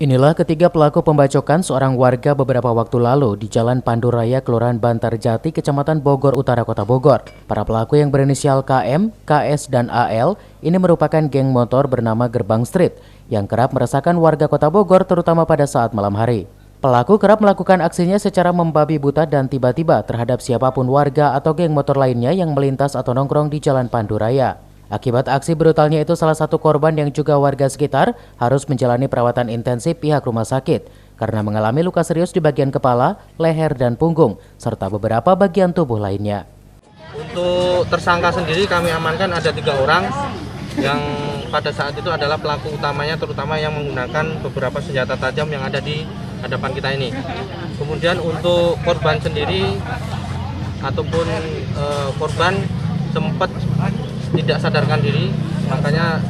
Inilah ketiga pelaku pembacokan seorang warga beberapa waktu lalu di Jalan Panduraya, Kelurahan Bantarjati, Kecamatan Bogor Utara, Kota Bogor. Para pelaku yang berinisial KM, KS, dan AL ini merupakan geng motor bernama Gerbang Street yang kerap meresahkan warga Kota Bogor terutama pada saat malam hari. Pelaku kerap melakukan aksinya secara membabi buta dan tiba-tiba terhadap siapapun warga atau geng motor lainnya yang melintas atau nongkrong di Jalan Panduraya. Akibat aksi brutalnya itu, salah satu korban yang juga warga sekitar harus menjalani perawatan intensif pihak rumah sakit karena mengalami luka serius di bagian kepala, leher, dan punggung, serta beberapa bagian tubuh lainnya. Untuk tersangka sendiri kami amankan ada 3 orang yang pada saat itu adalah pelaku utamanya, terutama yang menggunakan beberapa senjata tajam yang ada di hadapan kita ini. Kemudian untuk korban sendiri ataupun korban sempat tidak sadarkan diri, makanya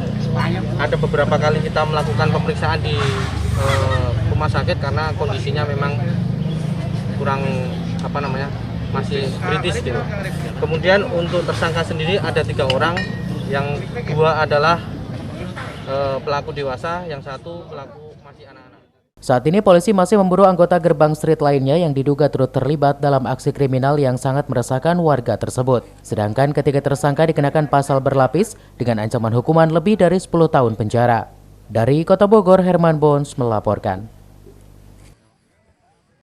ada beberapa kali kita melakukan pemeriksaan di rumah sakit karena kondisinya memang kurang masih kritis gitu. Kemudian untuk tersangka sendiri ada 3 orang, yang 2 adalah pelaku dewasa, yang 1 pelaku masih anak-anak. Saat ini polisi masih memburu anggota Gerbang Street lainnya yang diduga turut terlibat dalam aksi kriminal yang sangat meresahkan warga tersebut. Sedangkan ketiga tersangka dikenakan pasal berlapis dengan ancaman hukuman lebih dari 10 tahun penjara. Dari Kota Bogor, Herman Bons melaporkan.